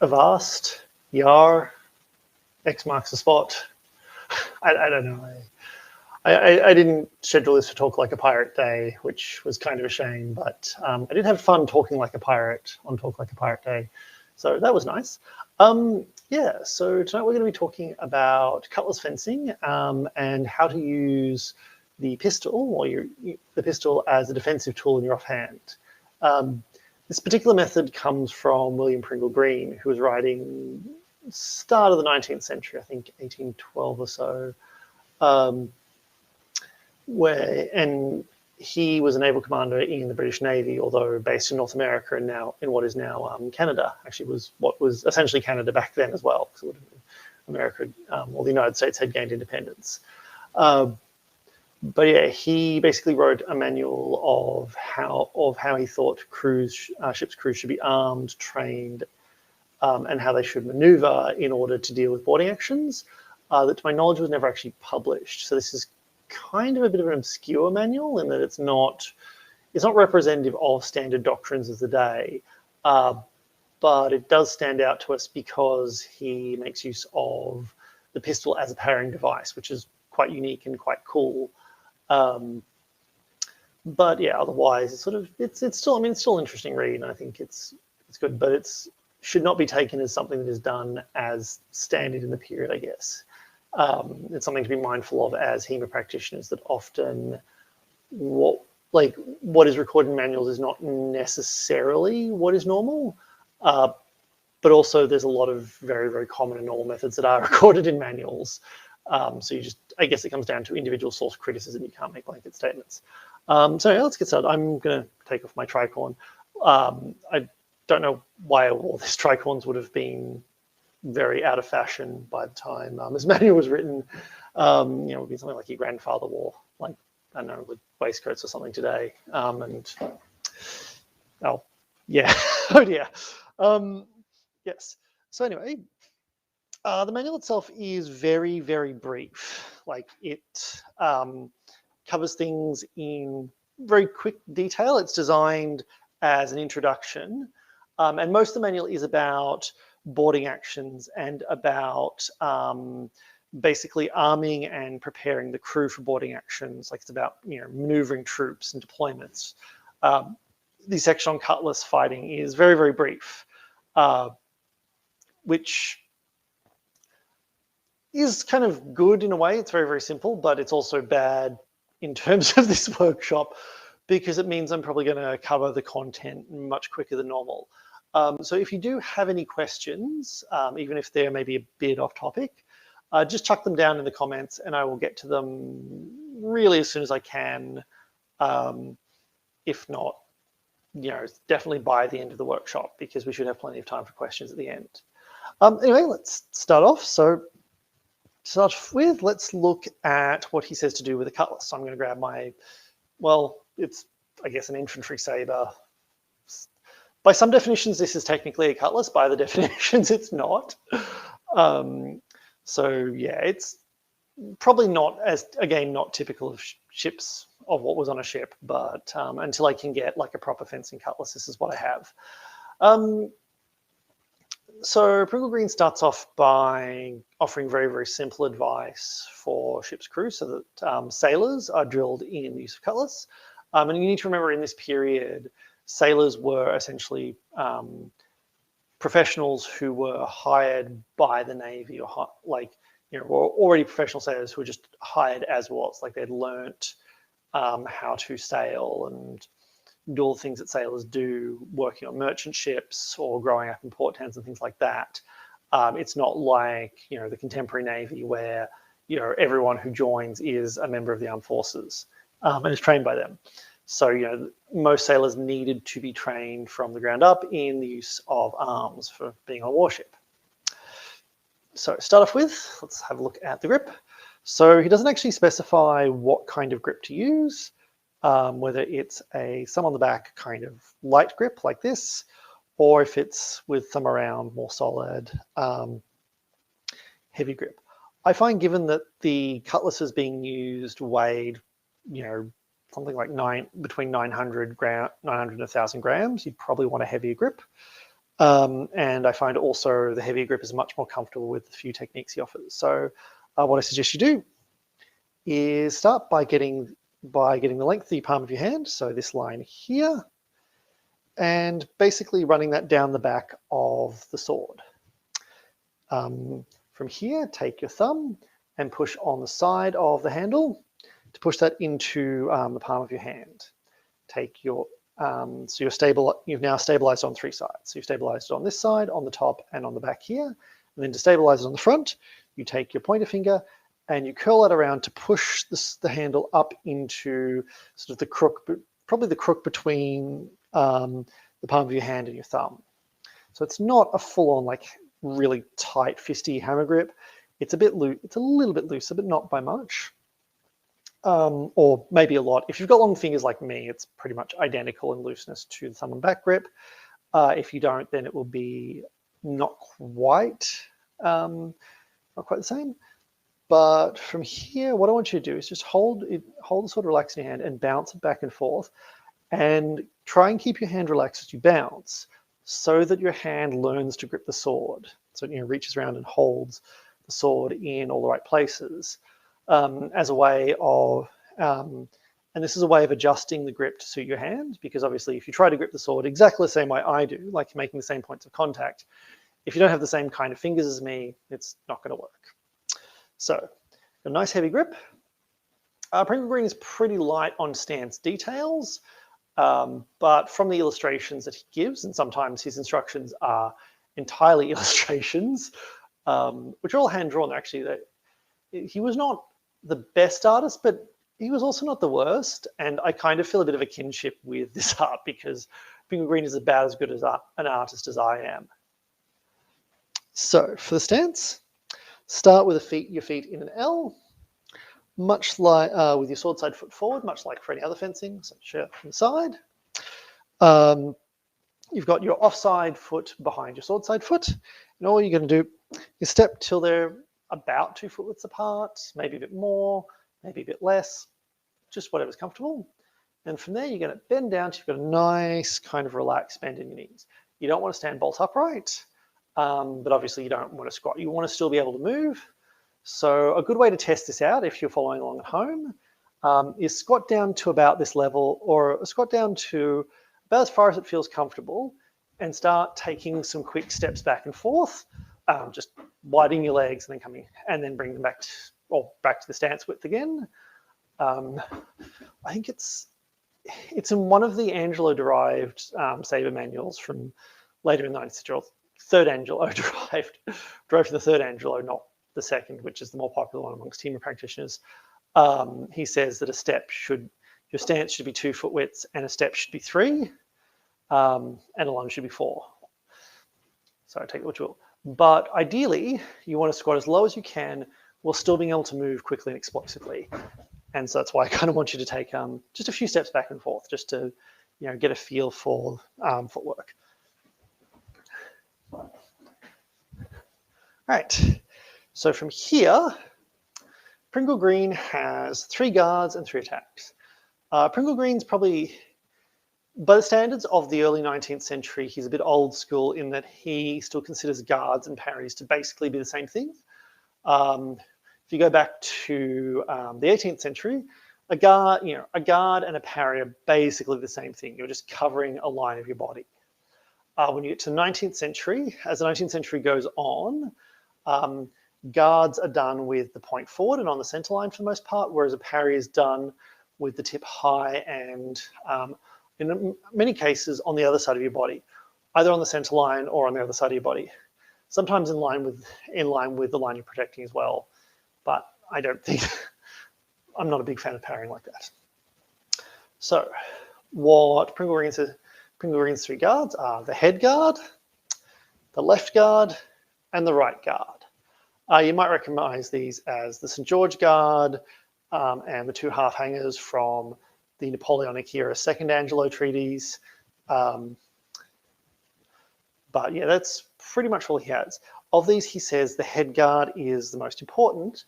Avast, Yar, X marks the spot. I don't know. I didn't schedule this for Talk Like a Pirate Day, which was kind of a shame, but I did have fun talking like a pirate on Talk Like a Pirate Day, so that was nice. Yeah, so tonight we're going to be talking about cutlass fencing and how to use the pistol or the pistol as a defensive tool in your offhand. This particular method comes from William Pringle Green, who was writing start of the 19th century, I think 1812 or so. And he was a naval commander in the British Navy, although based in North America and now in what is now Canada. Actually, was what was essentially Canada back then as well, because America or the United States had gained independence. But yeah, he basically wrote a manual of how he thought ship's crews should be armed, trained, and how they should maneuver in order to deal with boarding actions. That, to my knowledge, was never actually published. So this is kind of a bit of an obscure manual in that it's not representative of standard doctrines of the day, but it does stand out to us because he makes use of the pistol as a parrying device, which is quite unique and quite cool. But yeah, otherwise it's still an interesting read, and I think it's good, but it should not be taken as something that is done as standard in the period, I guess. It's something to be mindful of as HEMA practitioners, that often what is recorded in manuals is not necessarily what is normal, but also there's a lot of very, very common and normal methods that are recorded in manuals. So I guess it comes down to individual source criticism. You can't make blanket statements. So yeah, let's get started. I'm going to take off my tricorn. I don't know why all these tricorns would have been very out of fashion by the time this manual was written. It would be something like your grandfather wore, like, I don't know, with waistcoats or something today. Oh yeah, oh dear. Yes. So anyway, the manual itself is very, very brief. Like, it covers things in very quick detail. It's designed as an introduction, and most of the manual is about boarding actions and about basically arming and preparing the crew for boarding actions. Like, it's about maneuvering troops and deployments. The section on cutlass fighting is very, very brief, which is kind of good in a way. It's very, very simple, but it's also bad in terms of this workshop, because it means I'm probably going to cover the content much quicker than normal. So if you do have any questions, even if they're maybe a bit off topic, just chuck them down in the comments and I will get to them really as soon as I can. If not, definitely by the end of the workshop, because we should have plenty of time for questions at the end. Anyway, let's start off. So to start with, let's look at what he says to do with a cutlass. So I'm going to grab it's, I guess, an infantry saber. By some definitions, this is technically a cutlass. By the definitions, it's not. So yeah, it's probably not not typical of ships, of what was on a ship, but until I can get like a proper fencing cutlass, this is what I have. So Pringle Green starts off by offering very, very simple advice for ship's crew, so that sailors are drilled in the use of cutlass. And you need to remember, in this period, sailors were essentially professionals who were hired by the Navy, or were already professional sailors who were just hired as was. Like, they'd learnt how to sail and do all the things that sailors do, working on merchant ships or growing up in port towns and things like that. It's not like the contemporary Navy, where everyone who joins is a member of the armed forces and is trained by them. So most sailors needed to be trained from the ground up in the use of arms for being on a warship. So to start off with, let's have a look at the grip. So he doesn't actually specify what kind of grip to use, whether it's a thumb on the back kind of light grip like this, or if it's with thumb around, more solid, heavy grip. I find, given that the cutlasses being used weighed, something like between 900 and 1,000 grams, you'd probably want a heavier grip. And I find also the heavier grip is much more comfortable with the few techniques he offers. So what I suggest you do is start by getting the length of the palm of your hand, so this line here, and basically running that down the back of the sword. From here, take your thumb and push on the side of the handle to push that into the palm of your hand. Take your so you've now stabilized on three sides. So you've stabilized it on this side, on the top, and on the back here. And then to stabilize it on the front, you take your pointer finger and you curl it around to push the handle up into sort of the crook, probably the crook between the palm of your hand and your thumb. So it's not a full-on like really tight fisty hammer grip. It's a little bit looser, but not by much. Or maybe a lot. If you've got long fingers like me, it's pretty much identical in looseness to the thumb and back grip. If you don't, then it will be not quite the same. But from here, what I want you to do is just hold the sword relaxed in your hand and bounce it back and forth, and try and keep your hand relaxed as you bounce, so that your hand learns to grip the sword. So it reaches around and holds the sword in all the right places. As a way of, and this is a way of adjusting the grip to suit your hand, because obviously if you try to grip the sword exactly the same way I do, like making the same points of contact, if you don't have the same kind of fingers as me, it's not going to work. So, a nice heavy grip. Pringle Green is pretty light on stance details, but from the illustrations that he gives, and sometimes his instructions are entirely illustrations, which are all hand-drawn actually. He was not the best artist, but he was also not the worst. And I kind of feel a bit of a kinship with this art, because Pringle Green is about as good as an artist as I am. So for the stance, start with your feet in an L, much like with your sword side foot forward, much like for any other fencing, so shirt from the side. You've got your offside foot behind your sword side foot, and all you're going to do is step till they're about 2 foot widths apart, maybe a bit more, maybe a bit less, just whatever's comfortable. And from there, you're going to bend down till you've got a nice kind of relaxed bend in your knees. You don't want to stand bolt upright, but obviously you don't want to squat. You want to still be able to move. So a good way to test this out, if you're following along at home, is squat down to about this level, or squat down to about as far as it feels comfortable, and start taking some quick steps back and forth, just widening your legs and then coming, and then bring them back to the stance width again. I think it's in one of the Angelo-derived saber manuals from later in the 19th century, third Angelo derived from the third Angelo, not the second, which is the more popular one amongst HEMA practitioners. He says that your stance should be 2 foot widths, and a step should be 3, and a lunge should be 4. So take it what you will. But ideally, you want to squat as low as you can while still being able to move quickly and explosively. And so that's why I kind of want you to take just a few steps back and forth, just to get a feel for footwork. All right. So from here, Pringle Green has 3 guards and 3 attacks. Pringle Green's probably, by the standards of the early 19th century, he's a bit old school in that he still considers guards and parries to basically be the same thing. If you go back to the 18th century, a guard and a parry are basically the same thing. You're just covering a line of your body. When you get to the 19th century, as the 19th century goes on, guards are done with the point forward and on the center line for the most part, whereas a parry is done with the tip high and in many cases on the other side of your body, either on the center line or on the other side of your body. Sometimes in line with the line you're protecting as well. But I don't think, I'm not a big fan of parrying like that. So what Pringle Green's 3 guards are the head guard, the left guard, and the right guard. You might recognize these as the St. George Guard and the 2 half-hangers from the Napoleonic era Second Angelo treaties. But yeah, that's pretty much all he has. Of these, he says the head guard is the most important,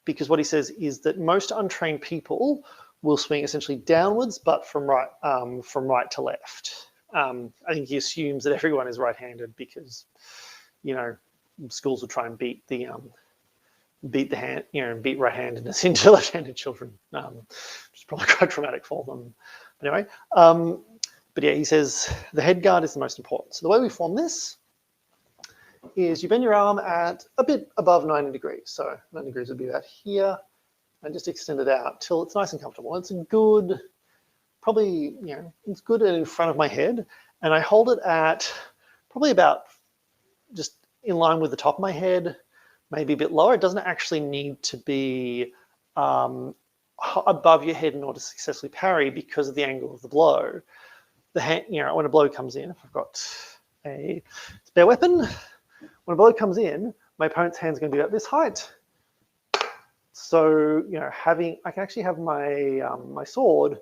because what he says is that most untrained people will swing essentially downwards, but from right to left, I think he assumes that everyone is right-handed because, you know, schools will try and beat the beat right-handedness into left-handed children, which is probably quite traumatic for them. But anyway, but yeah, he says the head guard is the most important. So the way we form this is you bend your arm at a bit above 90 degrees. So 90 degrees would be about here, and just extend it out till it's nice and comfortable. It's a good, probably, it's good in front of my head, and I hold it at probably about just in line with the top of my head, maybe a bit lower. It doesn't actually need to be above your head in order to successfully parry because of the angle of the blow. The hand, when a blow comes in, if I've got a spare weapon, when a blow comes in, my opponent's hand's going to be about this height. So, I can actually have my my sword,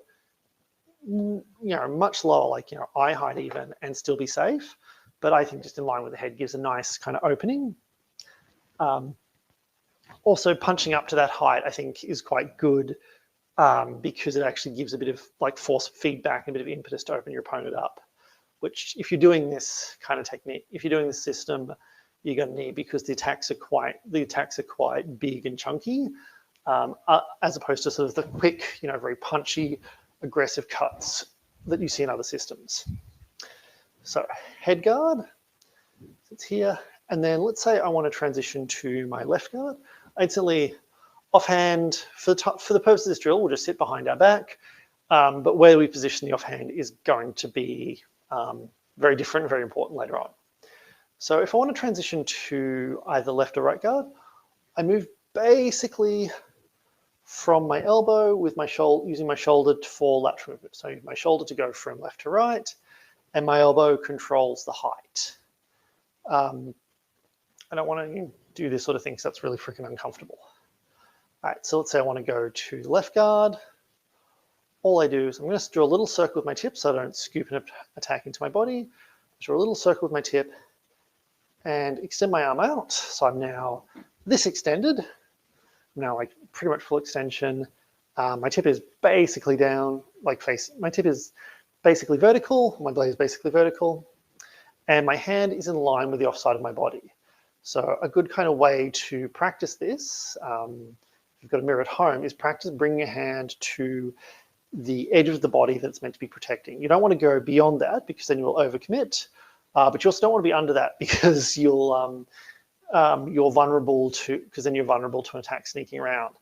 much lower, like, eye height even, and still be safe. But I think just in line with the head gives a nice kind of opening. Also, punching up to that height, I think, is quite good because it actually gives a bit of like force feedback, a bit of impetus to open your opponent up. Which, if you're doing this kind of technique, if you're doing this system, you're going to need, because the attacks are quite big and chunky, as opposed to sort of the quick, very punchy, aggressive cuts that you see in other systems. So head guard, it's here, and then let's say I want to transition to my left guard. Instantly, offhand, for the purpose of this drill, we'll just sit behind our back, but where we position the offhand is going to be very different, very important later on. So if I want to transition to either left or right guard, I move basically from my elbow with my shoulder, using my shoulder for lateral movement. So my shoulder to go from left to right, and my elbow controls the height. I don't want to do this sort of thing because that's really freaking uncomfortable. All right, so let's say I want to go to the left guard. All I do is I'm going to draw a little circle with my tip so I don't scoop an attack into my body. Draw a little circle with my tip and extend my arm out. So I'm now this extended. I'm now like pretty much full extension. My tip is basically down, like face. My tip is basically vertical. My blade is basically vertical. And my hand is in line with the offside of my body. So a good kind of way to practice this, if you've got a mirror at home, is practice bringing your hand to the edge of the body that it's meant to be protecting. You don't want to go beyond that because then you will overcommit, but you also don't want to be under that because you're vulnerable to, because then you're vulnerable to an attack sneaking around.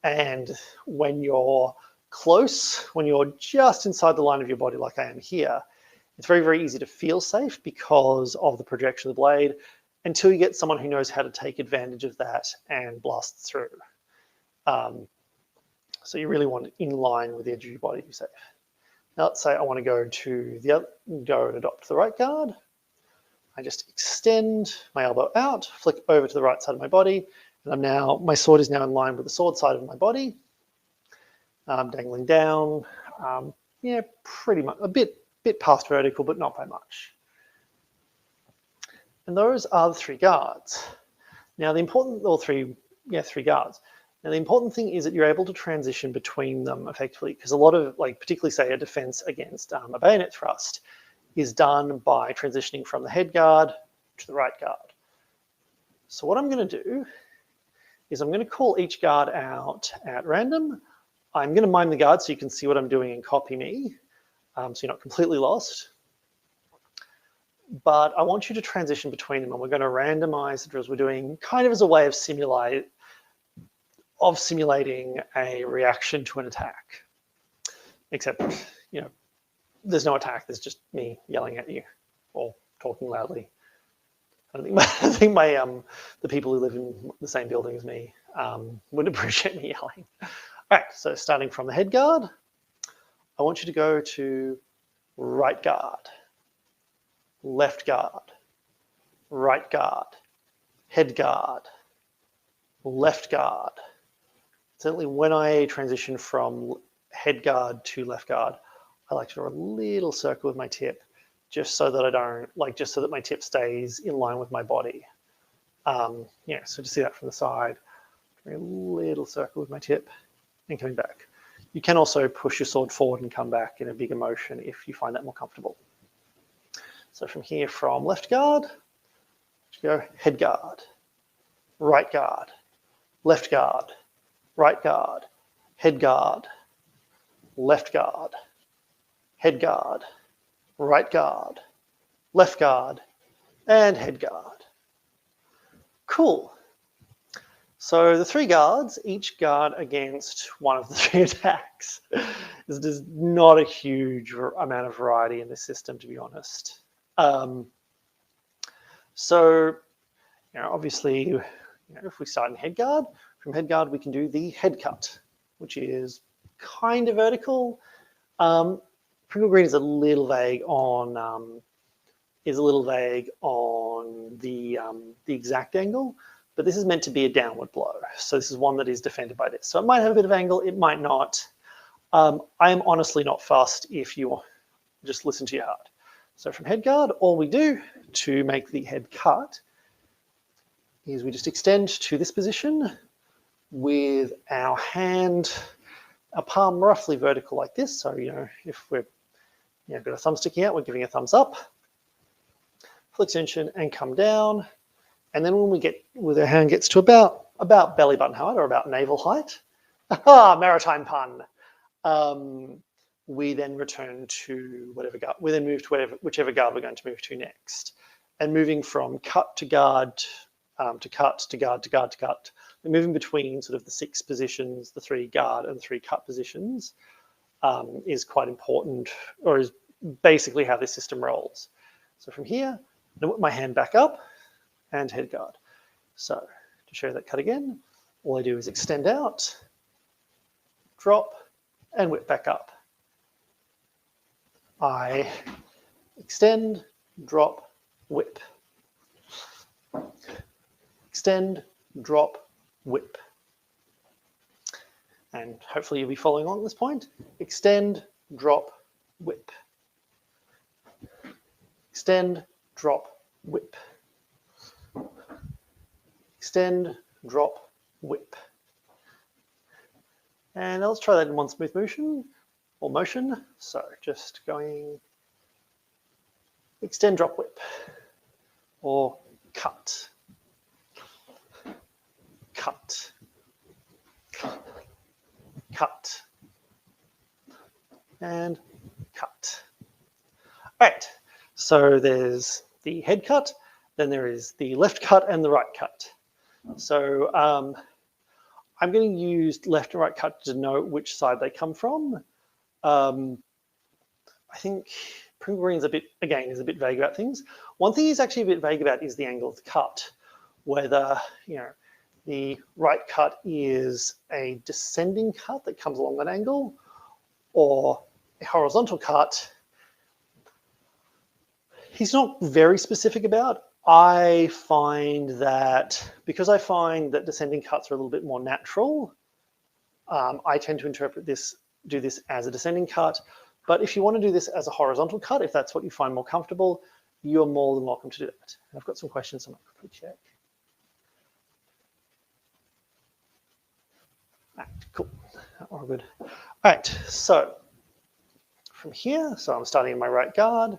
And when you're close, when you're just inside the line of your body like I am here, it's very, very easy to feel safe because of the projection of the blade until you get someone who knows how to take advantage of that and blast through. So you really want it in line with the edge of your body to be safe. Now let's say I want to go to the other, go and adopt the right guard. I just extend my elbow out, flick over to the right side of my body, and I'm now, my sword is now in line with the sword side of my body. Dangling down, yeah, pretty much, a bit past vertical, but not by much. And those are the three guards. Now the important, or three guards. Now the important thing is that you're able to transition between them effectively, because a lot of, like, particularly say a defense against a bayonet thrust is done by transitioning from the head guard to the right guard. So what I'm going to do is I'm going to call each guard out at random. I'm going to mime the guard so you can see what I'm doing and copy me, so you're not completely lost. But I want you to transition between them, and we're going to randomize the drills we're doing kind of as a way of simulating a reaction to an attack. Except, there's no attack, there's just me yelling at you or talking loudly. I think the people who live in the same building as me would appreciate me yelling. All right, so starting from the head guard, I want you to go to right guard, left guard, right guard, head guard, left guard. Certainly when I transition from head guard to left guard, I like to draw a little circle with my tip just so that I don't, just so that my tip stays in line with my body. So to see that from the side, a little circle with my tip and coming back. You can also push your sword forward and come back in a bigger motion if you find that more comfortable. So from here, from left guard, go head guard, right guard, left guard, right guard, head guard, left guard, head guard, right guard, left guard, and head guard. Cool. So the 3 guards, each guard against one of the 3 attacks. There's not a huge amount of variety in this system, to be honest. So, obviously, if we start in head guard, from head guard we can do the head cut, which is kind of vertical. Pringle green is a little vague on the exact angle, but this is meant to be a downward blow. So this is one that is defended by this. So it might have a bit of angle, it might not. I am honestly not fussed if you just listen to your heart. So from head guard, all we do to make the head cut is we just extend to this position with our hand, our palm roughly vertical like this. So, if we're got a thumb sticking out, we're giving a thumbs up, full extension and come down. And then when we get, with our hand gets to about belly button height or about navel height, maritime pun, we then return to whatever guard, we then move to whichever guard we're going to move to next. And moving from cut to guard, to cut to guard to guard to cut, and moving between sort of the 6 positions, the 3 guard and the 3 cut positions, is quite important, or is basically how this system rolls. So from here, I whip my hand back up and head guard. So to show that cut again, all I do is extend out, drop, and whip back up. I extend, drop, whip. Extend, drop, whip. And hopefully you'll be following along at this point. Extend, drop, whip. Extend, drop, whip. Extend, drop, whip. And let's try that in one smooth motion, or motion. So just going extend, drop, whip, or cut, cut, cut, and cut. All right, so there's the head cut, then there is the left cut and the right cut. So I'm going to use left and right cut to denote which side they come from. I think Pringle Green is a bit vague about things. One thing he's actually a bit vague about is the angle of the cut, whether the right cut is a descending cut that comes along that angle, or a horizontal cut. He's not very specific about. I find that, because I find that descending cuts are a little bit more natural, I tend to do this as a descending cut. But if you want to do this as a horizontal cut, if that's what you find more comfortable, you're more than welcome to do that. And I've got some questions, so I'm going to quickly check. All right, cool, all good. All right, so from here, so I'm starting in my right guard,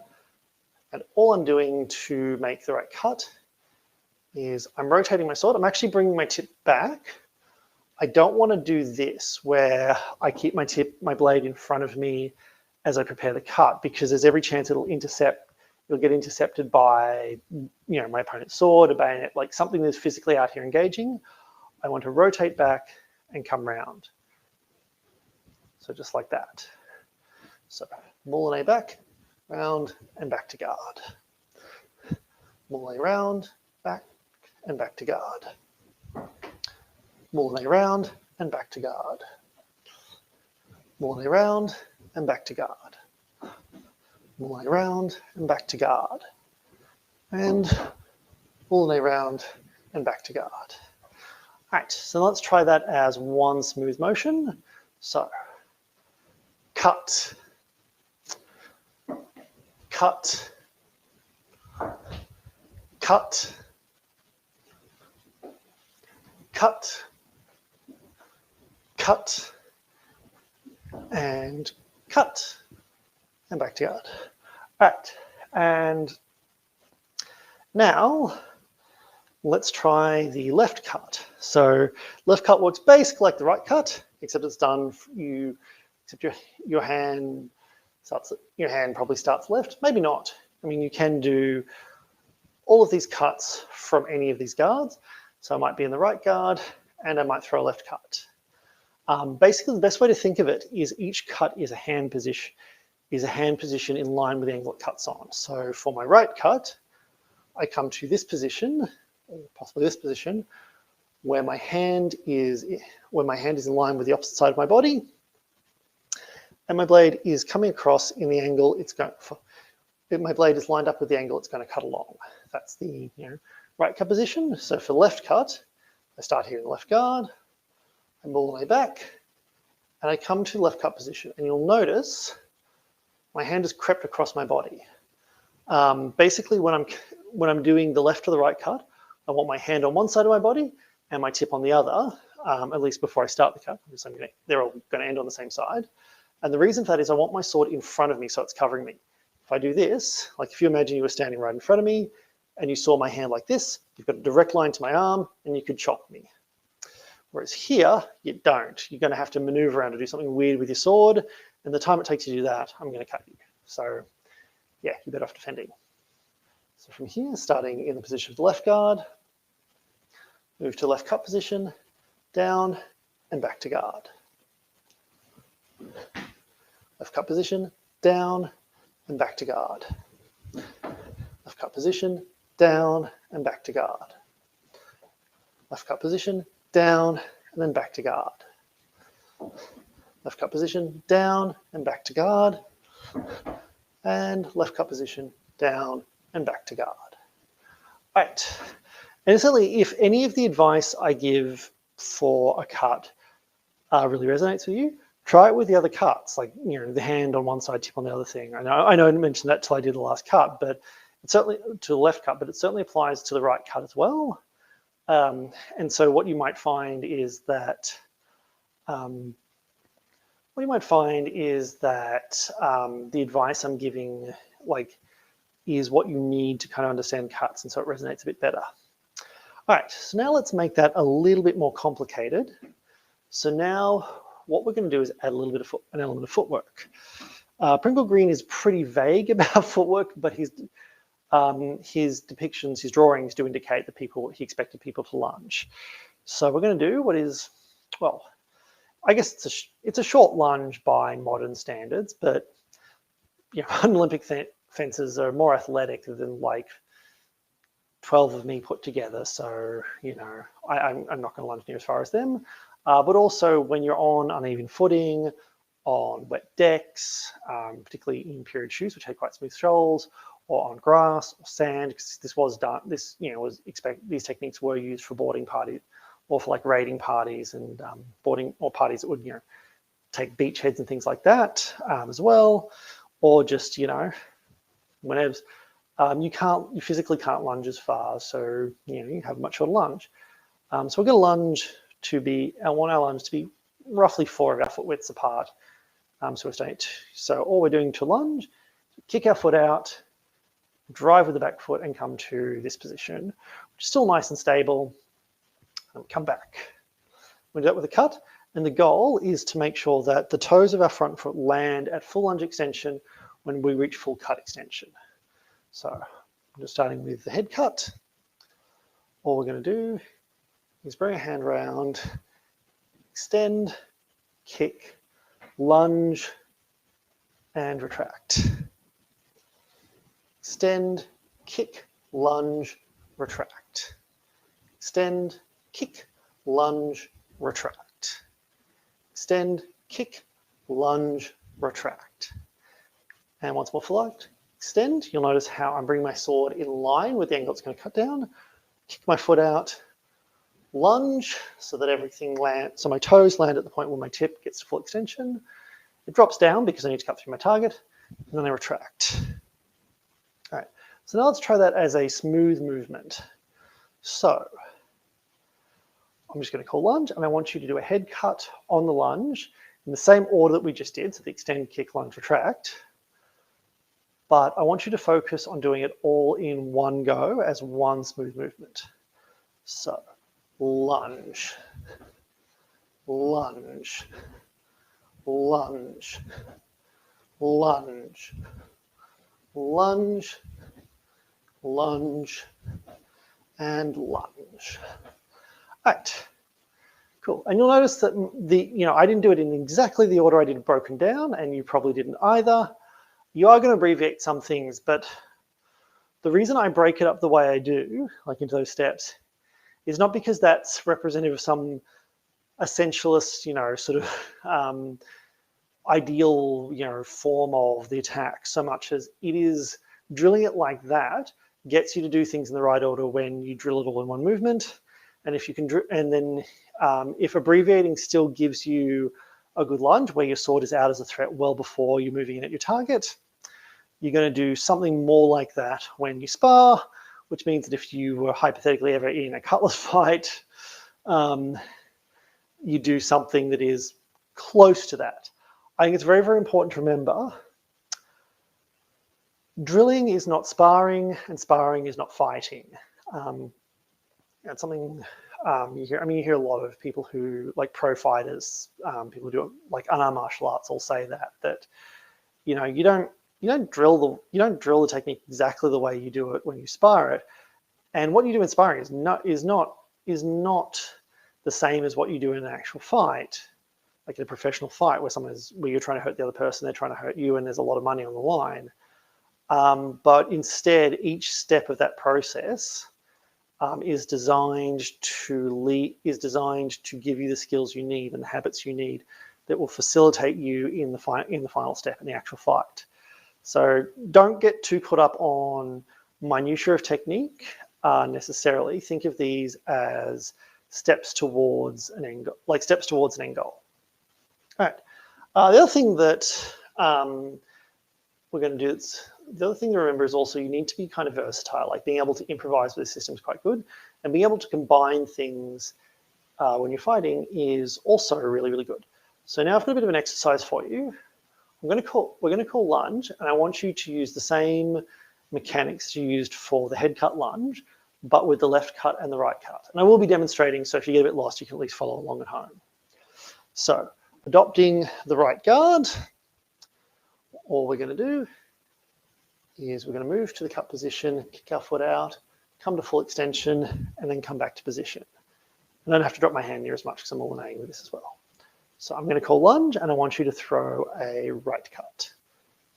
and all I'm doing to make the right cut is I'm rotating my sword. I'm actually bringing my tip back. I don't want to do this where I keep my blade in front of me as I prepare the cut, because there's every chance it'll get intercepted by my opponent's sword, a bayonet, like something that's physically out here engaging. I want to rotate back and come round. So just like that. So Moulinet back, round, and back to guard. Moulinet round, back, and back to guard. Moulinet round, and back to guard. Moulinet round, and back to guard. Moulinet round, and back to guard. And Moulinet round, and back to guard. All right, so let's try that as one smooth motion. So, cut, cut, cut, cut, cut, and cut, and back to guard. All right, and Now, let's try the left cut. So left cut works basically like the right cut, except it's done, except your hand probably starts left, maybe not. I mean, you can do all of these cuts from any of these guards. So I might be in the right guard and I might throw a left cut. Basically, the best way to think of it is each cut is a hand position in line with the angle it cuts on. So for my right cut, I come to this position, or possibly this position, where my hand is in line with the opposite side of my body, and my blade is coming across in the angle it's going for. My blade is lined up with the angle it's going to cut along. That's the right cut position. So for left cut, I start here in the left guard, I move all the way back, and I come to left cut position. And you'll notice my hand has crept across my body. Basically, when I'm doing the left or the right cut, I want my hand on one side of my body and my tip on the other, at least before I start the cut, because they're all going to end on the same side. And the reason for that is I want my sword in front of me so it's covering me. If I do this, like if you imagine you were standing right in front of me and you saw my hand like this, you've got a direct line to my arm and you could chop me. Whereas here, you don't. You're going to have to maneuver around to do something weird with your sword. And the time it takes you to do that, I'm going to cut you. So yeah, you're better off defending. So from here, starting in the position of the left guard, move to left cut position, down and back to guard. Left cut position, down and back to guard. Left cut position, down and back to guard. Left cut position, down and then back to guard. Left cut position, down and back to guard. And left cut position, down and back to guard. All right. And certainly, if any of the advice I give for a cut really resonates with you, try it with the other cuts, like the hand on one side, tip on the other thing. I know I didn't mention that till I did the last cut, but it's certainly to the left cut, but it certainly applies to the right cut as well. And so what you might find is that the advice I'm giving is what you need to kind of understand cuts, and so it resonates a bit better. All right, so now let's make that a little bit more complicated. So now what we're going to do is add a little bit of an element of footwork. Pringle Green is pretty vague about footwork, but his depictions, his drawings do indicate that he expected people to lunge. So we're going to do what is, well, I guess it's a short lunge by modern standards, but Olympic fencers are more athletic than like 12 of me put together. So, I'm not going to lunge near as far as them. But also when you're on uneven footing, on wet decks, particularly in period shoes, which had quite smooth shoals, or on grass or sand, because these techniques were used for boarding parties, or for like raiding parties and boarding, or parties that would, take beachheads and things like that as well, or just, whenever you physically can't lunge as far, so you have a much shorter lunge. So we're going to lunge I want our lunge to be roughly 4 of our foot widths apart. So all we're doing to lunge, kick our foot out, drive with the back foot, and come to this position, which is still nice and stable, and come back. We do that with a cut, and the goal is to make sure that the toes of our front foot land at full lunge extension when we reach full cut extension. So I'm just starting with the head cut. All we're going to do is bring a hand round, extend, kick, lunge, and retract. Extend, kick, lunge, retract. Extend, kick, lunge, retract. Extend, kick, lunge, retract. And once more for light, extend. You'll notice how I'm bringing my sword in line with the angle it's going to cut down. Kick my foot out, lunge so that everything lands, so my toes land at the point where my tip gets to full extension. It drops down because I need to cut through my target, and then I retract. All right, so now let's try that as a smooth movement. So I'm just going to call lunge, and I want you to do a head cut on the lunge in the same order that we just did, so the extend, kick, lunge, retract. but I want you to focus on doing it all in one go as one smooth movement. So lunge, lunge, lunge, lunge, lunge, lunge, and lunge. All right, cool. And you'll notice that I didn't do it in exactly the order I did it broken down, and you probably didn't either. You are going to abbreviate some things, but the reason I break it up the way I do, like into those steps, is not because that's representative of some essentialist, sort of ideal, form of the attack, so much as it is drilling it like that gets you to do things in the right order when you drill it all in one movement. And if you can, and then if abbreviating still gives you a good lunge where your sword is out as a threat well before you're moving in at your target, you're going to do something more like that when you spar, which means that if you were hypothetically ever in a cutlass fight, you do something that is close to that. I think it's very, very important to remember drilling is not sparring and sparring is not fighting. That's something you hear. I mean, you hear a lot of people who, like pro fighters, people who do like unarmed martial arts, all say that you don't drill the technique exactly the way you do it when you spar it. And what you do in sparring is not the same as what you do in an actual fight, like in a professional fight where you're trying to hurt the other person, they're trying to hurt you, and there's a lot of money on the line. But instead, each step of that process is designed to give you the skills you need and the habits you need that will facilitate you in the final step in the actual fight. So don't get too caught up on minutiae of technique necessarily. Think of these as steps towards an end goal, like steps towards an end goal. All right. The other thing that we're going to do, the other thing to remember is also you need to be kind of versatile, like being able to improvise with the system is quite good, and being able to combine things when you're fighting is also really, really good. So now I've got a bit of an exercise for you. We're going to call lunge, and I want you to use the same mechanics you used for the head cut lunge, but with the left cut and the right cut. And I will be demonstrating, so if you get a bit lost, you can at least follow along at home. So adopting the right guard, all we're going to do is we're going to move to the cut position, kick our foot out, come to full extension, and then come back to position. I don't have to drop my hand near as much because I'm alternating with this as well. So I'm going to call lunge, and I want you to throw a right cut.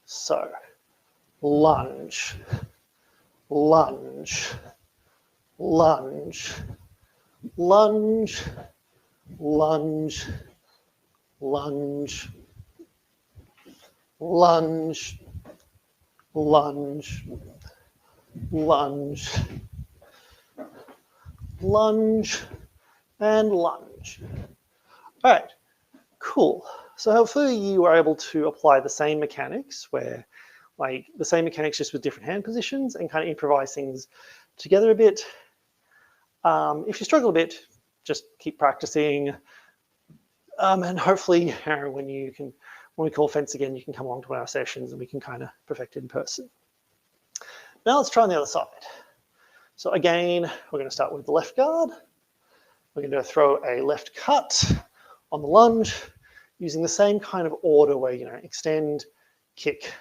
So lunge, lunge, lunge, lunge, lunge, lunge, lunge, lunge, lunge, lunge, and lunge. All right, cool. So hopefully you are able to apply the same mechanics just with different hand positions and kind of improvise things together a bit. If you struggle a bit, just keep practicing. And hopefully when we call fence again, you can come along to one of our sessions and we can kind of perfect it in person. Now let's try on the other side. So again, we're going to start with the left guard. We're going to throw a left cut on the lunge using the same kind of order where, extend, kick,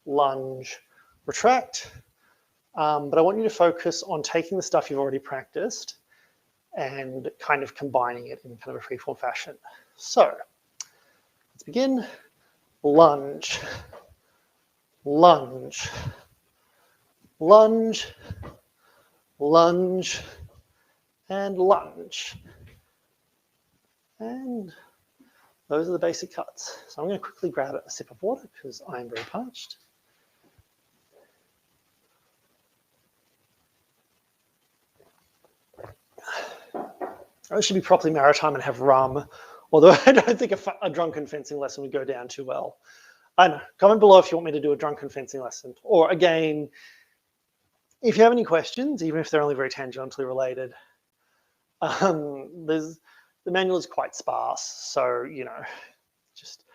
lunge, retract. But I want you to focus on taking the stuff you've already practiced and kind of combining it in kind of a freeform fashion. So let's begin. Lunge, lunge, lunge, lunge, and lunge. And those are the basic cuts. So I'm going to quickly grab a sip of water because I am very parched. I should be properly maritime and have rum, although I don't think a drunken fencing lesson would go down too well. I know. Comment below if you want me to do a drunken fencing lesson. Or again, if you have any questions, even if they're only very tangentially related, the manual is quite sparse. So, just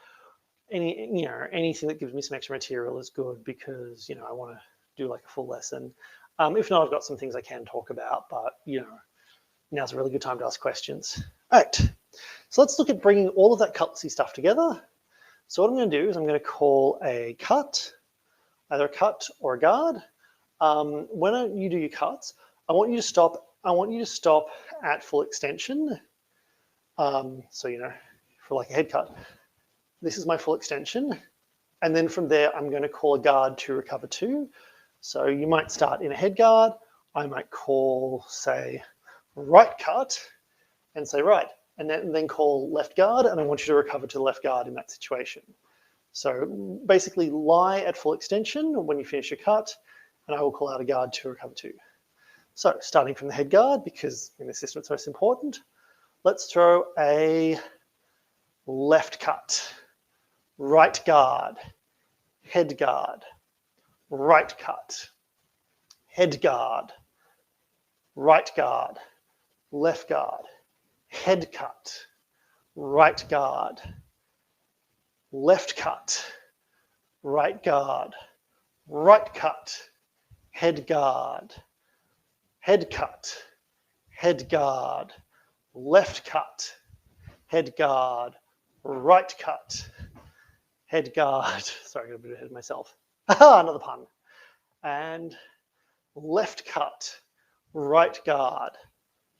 anything that gives me some extra material is good because, I want to do like a full lesson. If not, I've got some things I can talk about, but, now's a really good time to ask questions. All right, so let's look at bringing all of that cutlassy stuff together. So what I'm going to do is I'm going to call a cut, either a cut or a guard. When you do your cuts, I want you to stop at full extension. So, for like a head cut, this is my full extension. And then from there, I'm going to call a guard to recover to. So you might start in a head guard. I might call, say, right cut and say right, and then call left guard, and I want you to recover to the left guard in that situation. So basically lie at full extension when you finish your cut, and I will call out a guard to recover to. So starting from the head guard, because in this system it's most important, let's throw a left cut, right guard, head guard, right cut, head guard, right guard, left guard, head cut, right guard, left cut, right guard, right cut, head guard, head cut, head guard, left cut, head guard, right cut, head guard. Sorry, I got a bit ahead of myself. Another pun. And left cut, right guard,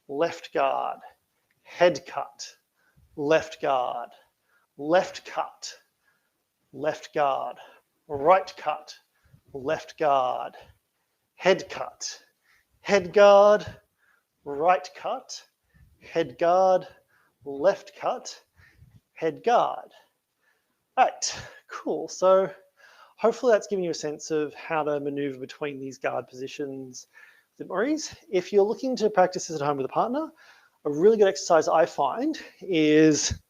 left guard, head cut, left guard, left cut, left guard, right cut, left guard, head cut, head guard, right cut, head guard, left cut, head guard. All right, cool. So hopefully that's giving you a sense of how to maneuver between these guard positions with Maurice. If you're looking to practice this at home with a partner, a really good exercise I find is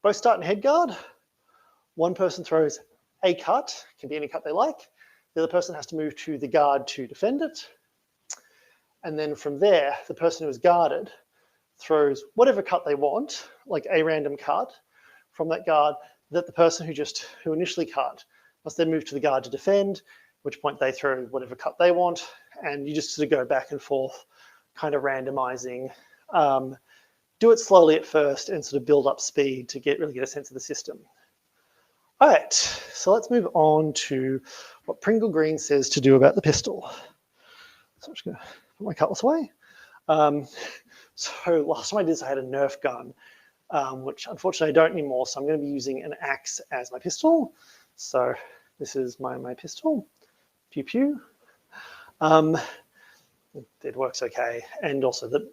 both start in head guard. One person throws a cut, can be any cut they like. The other person has to move to the guard to defend it. And then from there, the person who is guarded throws whatever cut they want, like a random cut from that guard, that the person who initially cut must then move to the guard to defend, at which point they throw whatever cut they want, and you just sort of go back and forth, kind of randomizing. Do it slowly at first and sort of build up speed to really get a sense of the system. All right, so let's move on to what Pringle Green says to do about the pistol. So I'm just going to put my cutlass away. So last time I did this, I had a Nerf gun, which unfortunately I don't anymore. So I'm going to be using an axe as my pistol. So this is my pistol. Pew pew. It works okay, and also the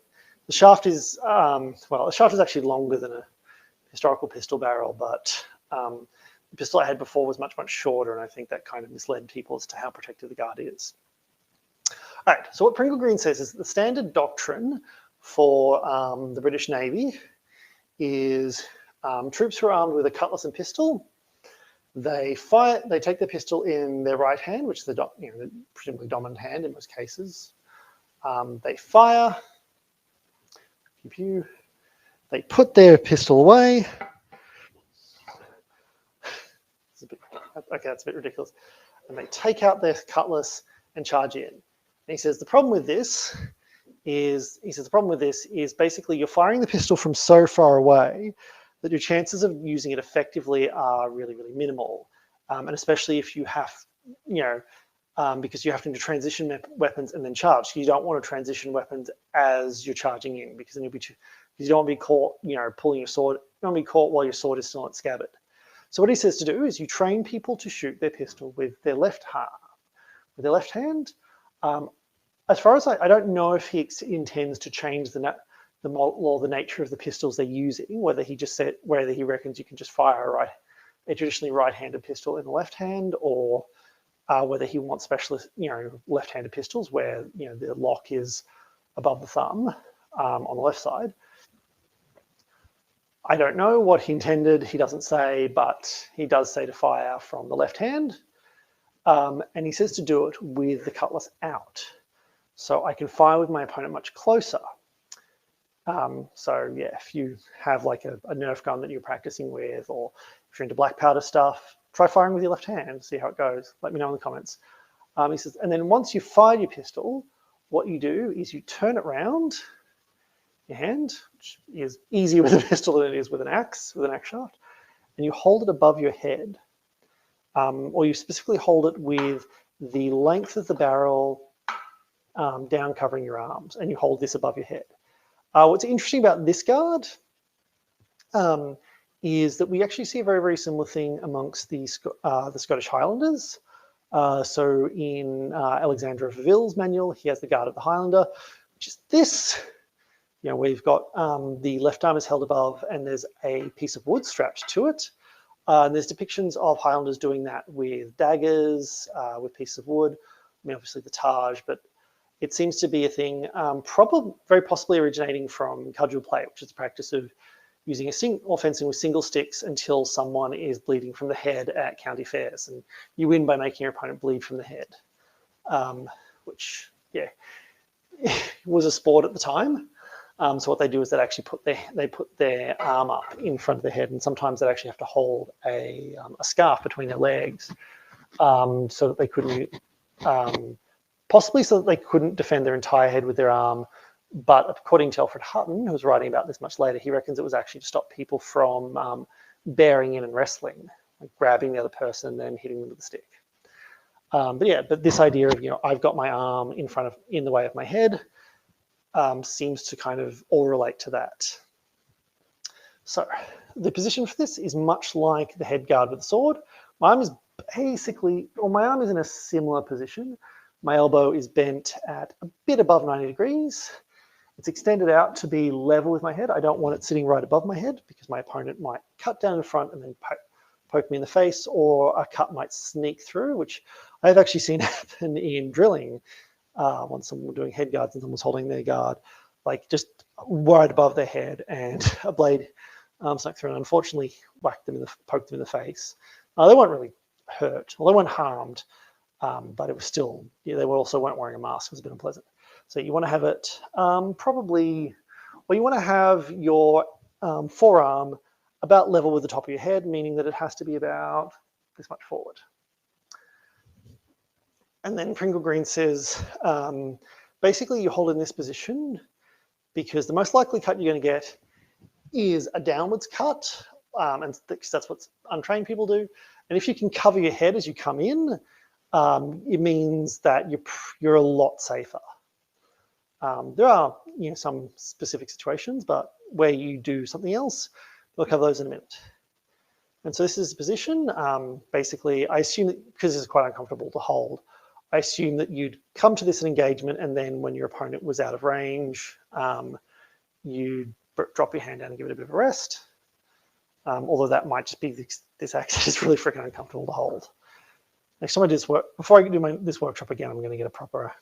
shaft is the shaft is actually longer than a historical pistol barrel, but the pistol I had before was much shorter, and I think that kind of misled people as to how protected the guard is. All right, so what Pringle Green says is the standard doctrine for the British Navy is troops who are armed with a cutlass and pistol, they take their pistol in their right hand, which is the presumably dominant hand in most cases. They fire, pew pew. They put their pistol away. Okay, that's a bit ridiculous. And they take out their cutlass and charge in. And he says the problem with this is basically you're firing the pistol from so far away that your chances of using it effectively are really minimal, and especially if you have, because you have to transition weapons and then charge. So you don't want to transition weapons as you're charging in, because then you don't want to be caught, pulling your sword. You don't want to be caught while your sword is still in its scabbard. So what he says to do is you train people to shoot their pistol with their left hand. As far as I don't know if he intends to change the model or the nature of the pistols they're using, whether he reckons you can just fire a traditionally right-handed pistol in the left hand, or whether he wants specialist, left-handed pistols where the lock is above the thumb on the left side. I don't know what he intended. He doesn't say, but he does say to fire from the left hand, and he says to do it with the cutlass out, so I can fire with my opponent much closer. So yeah, if you have like a Nerf gun that you're practicing with, or you're into black powder stuff, try firing with your left hand, see how it goes. Let me know in the comments. He says, and then once you've fired your pistol, what you do is you turn it round your hand, which is easier with a pistol than it is with an axe shaft, and you hold it above your head. Or you specifically hold it with the length of the barrel down covering your arms, and you hold this above your head. What's interesting about this guard is that we actually see a very, very similar thing amongst the Scottish Highlanders. So in Alexander of Ville's manual, he has the guard of the Highlander, which is this. You know, we've got the left arm is held above, and there's a piece of wood strapped to it. And there's depictions of Highlanders doing that with daggers, with pieces of wood. I mean, obviously the Taj, but it seems to be a thing, very possibly originating from cudgel play, which is the practice of using or fencing with single sticks until someone is bleeding from the head at county fairs, and you win by making your opponent bleed from the head, which, yeah, was a sport at the time. So what they do is they actually put their arm up in front of their head, and sometimes they actually have to hold a scarf between their legs, so that they couldn't, possibly so that they couldn't defend their entire head with their arm. But according to Alfred Hutton, who was writing about this much later, he reckons it was actually to stop people from bearing in and wrestling, like grabbing the other person and then hitting them with a stick. But this idea of, you know, I've got my arm in the way of my head, seems to kind of all relate to that. So the position for this is much like the head guard with the sword. My arm is in a similar position. My elbow is bent at a bit above 90 degrees. It's extended out to be level with my head. I don't want it sitting right above my head because my opponent might cut down in front and then poke me in the face, or a cut might sneak through, which I've actually seen happen in drilling. Once someone was doing head guards and someone was holding their guard, like just right above their head, and a blade snuck through and unfortunately poked them in the face. They weren't really hurt, or they weren't harmed, but it was still, yeah, they also weren't wearing a mask. It was a bit unpleasant. So you want to have it you want to have your forearm about level with the top of your head, meaning that it has to be about this much forward. And then Pringle Green says, basically you hold in this position because the most likely cut you're going to get is a downwards cut, and that's what untrained people do. And if you can cover your head as you come in, it means that you're a lot safer. There are, you know, some specific situations, but where you do something else, we'll cover those in a minute. And so this is the position. Basically, I assume that because this is quite uncomfortable to hold, I assume that you'd come to this engagement, and then when your opponent was out of range, you'd drop your hand down and give it a bit of a rest. Although that might just be this axe is really freaking uncomfortable to hold. Next time I do this work, before I do this workshop again, I'm going to get a proper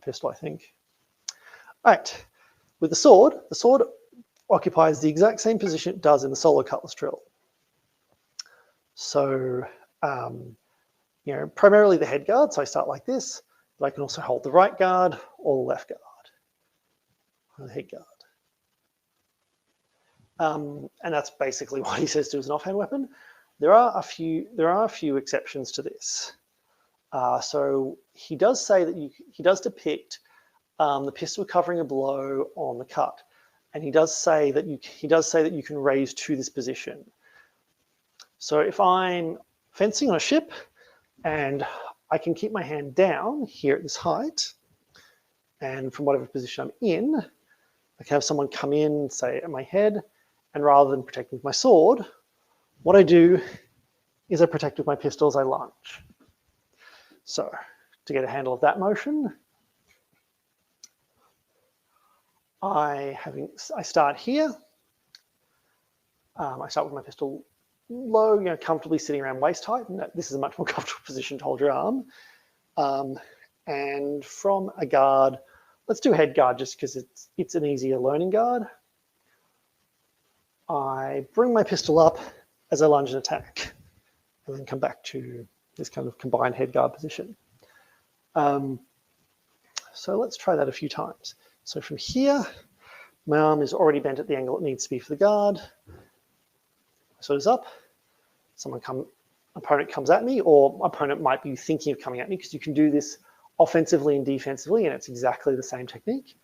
pistol, I think. All right, with the sword occupies the exact same position it does in the solo cutlass drill. So, you know, primarily the head guard, so I start like this, but I can also hold the right guard or the left guard, or the head guard. And that's basically what he says to as an offhand weapon. There are a few exceptions to this. So he does say that he does depict the pistol covering a blow on the cut, and he does say that you can raise to this position. So if I'm fencing on a ship and I can keep my hand down here at this height, and from whatever position I'm in, I can have someone come in, say at my head, and rather than protecting with my sword, what I do is I protect with my pistol as I lunge. So to get a handle of that motion, I start here. I start with my pistol low, you know, comfortably sitting around waist height, and this is a much more comfortable position to hold your arm. And from a guard, let's do head guard just because it's an easier learning guard. I bring my pistol up as I lunge and attack, and then come back to this kind of combined head guard position. So let's try that a few times. So from here, my arm is already bent at the angle it needs to be for the guard. So it's up, opponent comes at me, or opponent might be thinking of coming at me, because you can do this offensively and defensively, and it's exactly the same technique.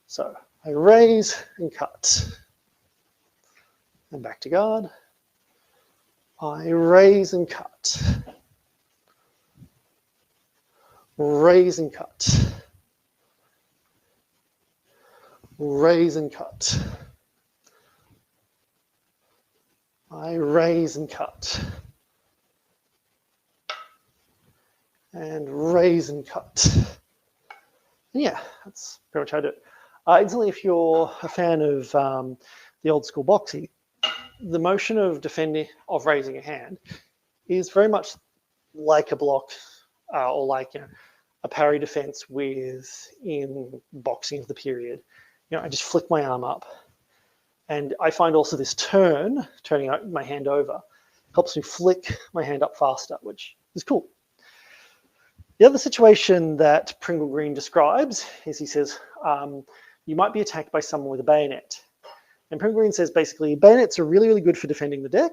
So I raise and cut, and back to guard. I raise and cut, raise and cut, raise and cut. I raise and cut, and raise and cut. And yeah, that's pretty much how I do it. Instantly, if you're a fan of the old school boxing, the motion of defending, of raising a hand, is very much like a block or like, you know, a parry defense in boxing of the period. You know, I just flick my arm up. And I find also this turning my hand over, helps me flick my hand up faster, which is cool. The other situation that Pringle Green describes is, he says, you might be attacked by someone with a bayonet. And Pringle Green says basically bayonets are really, really good for defending the deck.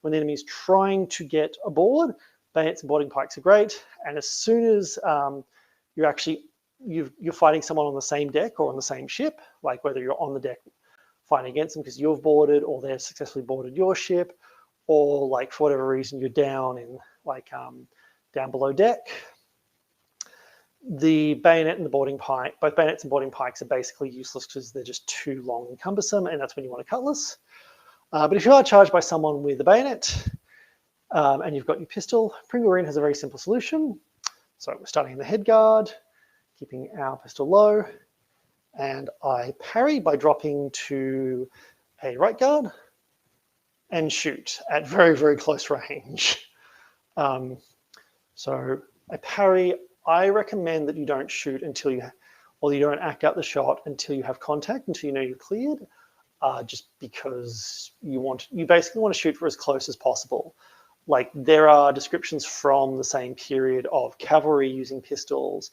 When the enemy is trying to get aboard, bayonets and boarding pikes are great. And as soon as you're fighting someone on the same deck or on the same ship, like whether you're on the deck fighting against them because you've boarded, or they've successfully boarded your ship, or like for whatever reason you're down in like down below deck, the bayonet and the boarding pike, both bayonets and boarding pikes, are basically useless because they're just too long and cumbersome, and that's when you want a cutlass. But if you are charged by someone with a bayonet and you've got your pistol, Pringle Green has a very simple solution. So we're starting in the Headguard, keeping our pistol low, and I parry by dropping to a right guard and shoot at very, very close range. So I parry. I recommend that you don't shoot until you don't act out the shot until you have contact, until you know you're cleared, just because you basically want to shoot for as close as possible. Like, there are descriptions from the same period of cavalry using pistols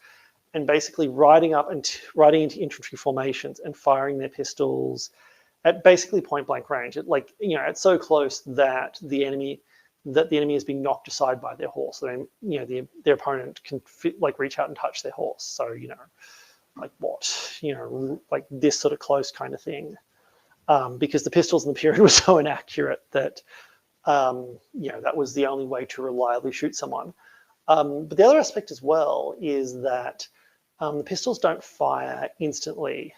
and basically riding into infantry formations and firing their pistols at basically point blank range. It's so close that the enemy is being knocked aside by their horse. So then, their opponent can reach out and touch their horse. So, like this sort of close kind of thing. Because the pistols in the period were so inaccurate that, that was the only way to reliably shoot someone. But the other aspect as well is that the pistols don't fire instantly.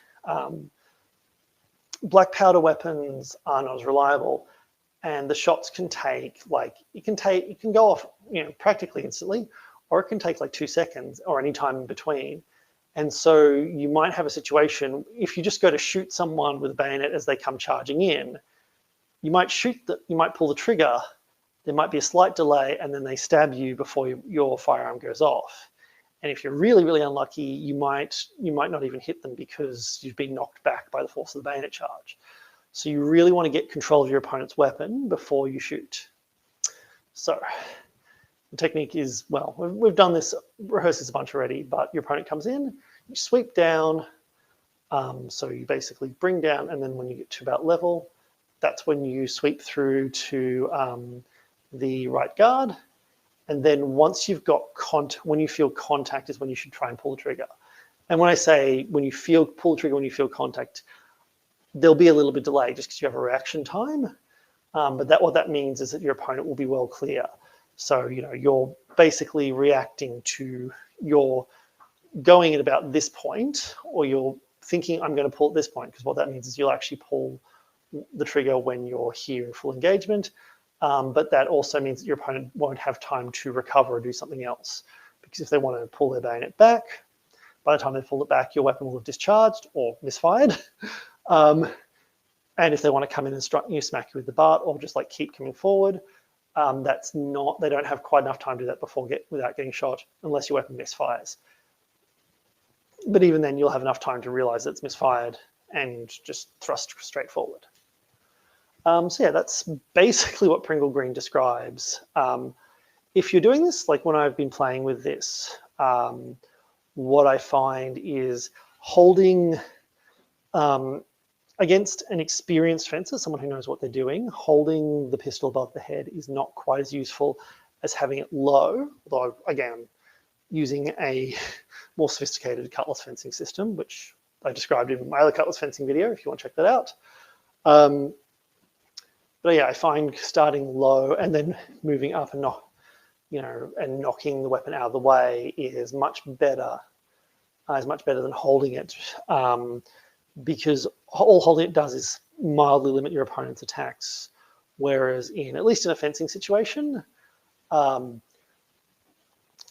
Black powder weapons are not as reliable, and the shots can it can go off, practically instantly, or it can take like 2 seconds or any time in between. And so you might have a situation, if you just go to shoot someone with a bayonet as they come charging in, you might pull the trigger, there might be a slight delay, and then they stab you before your firearm goes off. And if you're really, really unlucky, you might not even hit them because you've been knocked back by the force of the bayonet charge. So you really want to get control of your opponent's weapon before you shoot. So the technique is, well, we've done this, rehearsed this a bunch already, but your opponent comes in, you sweep down. So you basically bring down, and then when you get to about level, that's when you sweep through to the right guard. And then once you've got when you feel contact is when you should try and pull the trigger. And when I say pull the trigger when you feel contact, there'll be a little bit delay just because you have a reaction time. But what that means is that your opponent will be well clear. So, you're basically reacting to your going at about this point, or you're thinking, I'm going to pull at this point, because what that means is you'll actually pull the trigger when you're here in full engagement. But that also means that your opponent won't have time to recover or do something else. Because if they want to pull their bayonet back, by the time they pull it back, your weapon will have discharged or misfired. And if they want to come in and smack you with the butt, or just keep coming forward, they don't have quite enough time to do that without getting shot, unless your weapon misfires. But even then, you'll have enough time to realize that it's misfired and just thrust straight forward. So yeah, that's basically what Pringle Green describes. If you're doing this, like when I've been playing with this, what I find is holding, I against an experienced fencer, someone who knows what they're doing, holding the pistol above the head is not quite as useful as having it low, although again, using a more sophisticated cutlass fencing system, which I described in my other cutlass fencing video, if you want to check that out. But yeah, I find starting low and then moving up and knocking the weapon out of the way is much better than holding it, because all holding it does is mildly limit your opponent's attacks. Whereas at least in a fencing situation,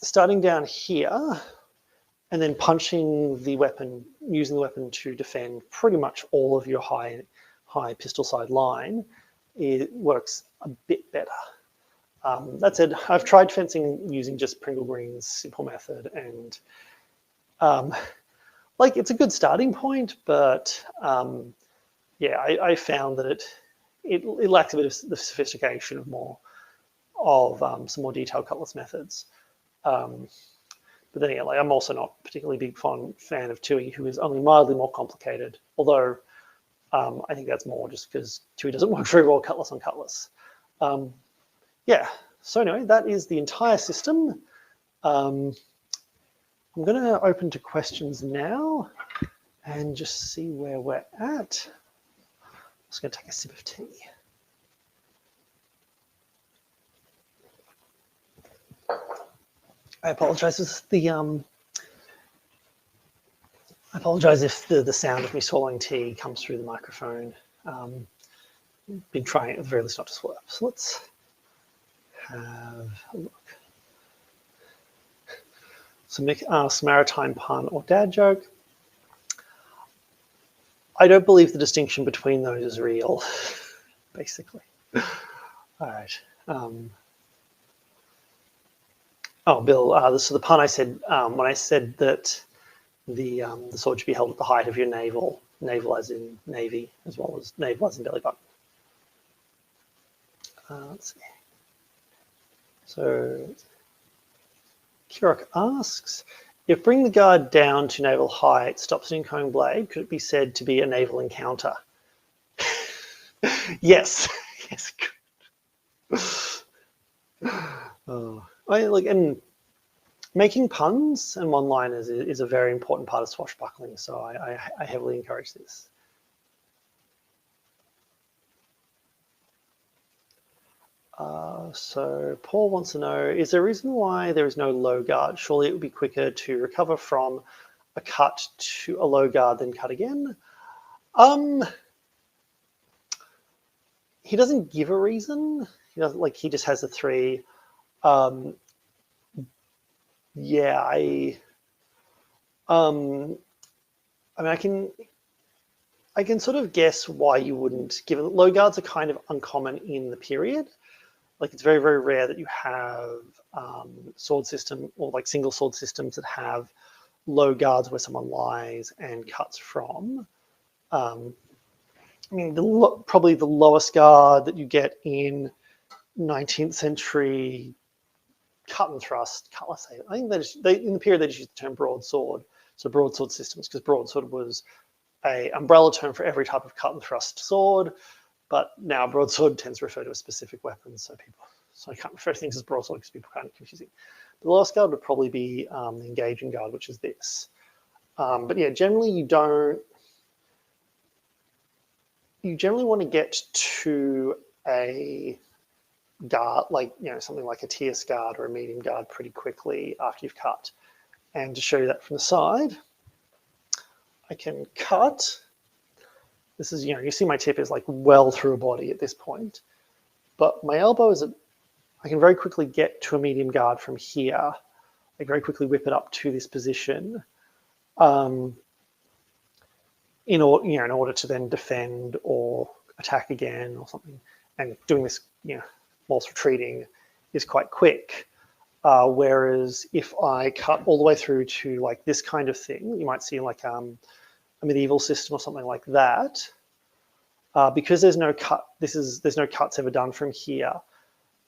starting down here and then punching the weapon, using the weapon to defend pretty much all of your high pistol side line, it works a bit better. That said, I've tried fencing using just Pringle Green's simple method, and like it's a good starting point, but yeah, I found that it lacks a bit of the sophistication of some more detailed cutlass methods. But then again, like, I'm also not particularly big fan of Tui, who is only mildly more complicated, although I think that's more just because Tui doesn't work very well cutlass on cutlass. Yeah, so anyway, that is the entire system. I'm going to open to questions now and just see where we're at. I'm just going to take a sip of tea. I apologize if the sound of me swallowing tea comes through the microphone. Been trying at the very least not to swallow. So let's have a look. So Mick asks, maritime pun or dad joke? I don't believe the distinction between those is real, basically. All right. Oh, Bill, so the pun I said, when I said that the sword should be held at the height of your navel as in navy, as well as navel as in belly button. Let's see. So Kirok asks, if bring the guard down to naval height stops an incoming blade, could it be said to be a naval encounter? Yes. Yes. Oh. And making puns and one-liners is a very important part of swashbuckling, so I heavily encourage this. So Paul wants to know, is there a reason why there is no low guard? Surely it would be quicker to recover from a cut to a low guard than cut again. He doesn't give a reason. He doesn't, like, he just has the three. Yeah, I mean, I can sort of guess why you wouldn't, given low guards are kind of uncommon in the period. Like, it's very, very rare that you have sword system or like single sword systems that have low guards where someone lies and cuts from. I mean, probably the lowest guard that you get in 19th century cut and thrust cutlass. I think in the period they just used the term broadsword, so broadsword systems, because broadsword was an umbrella term for every type of cut and thrust sword. But now broadsword tends to refer to a specific weapon, so I can't refer to things as broadsword because people kind of confusing. The lowest guard would probably be the engaging guard, which is this. But yeah, generally you generally want to get to a guard, like, something like a TOSC guard or a medium guard pretty quickly after you've cut. And to show you that from the side, I can cut. This is, you see my tip is like well through a body at this point, but my elbow I can very quickly get to a medium guard from here. I very quickly whip it up to this position in order to then defend or attack again or something. And doing this, whilst retreating is quite quick. Whereas if I cut all the way through to like this kind of thing, you might see like a medieval system or something like that, because there's no cut. There's no cuts ever done from here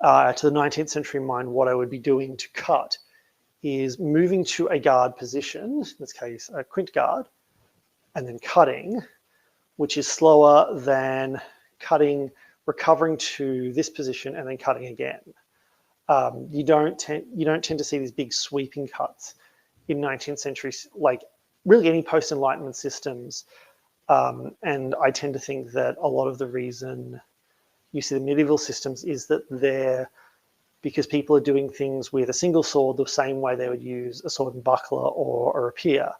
to the 19th century mind. What I would be doing to cut is moving to a guard position, in this case a quint guard, and then cutting, which is slower than cutting, recovering to this position and then cutting again. You don't tend to see these big sweeping cuts in 19th century, like really any post-Enlightenment systems. And I tend to think that a lot of the reason you see the medieval systems is that they're because people are doing things with a single sword the same way they would use a sword and buckler or a rapier,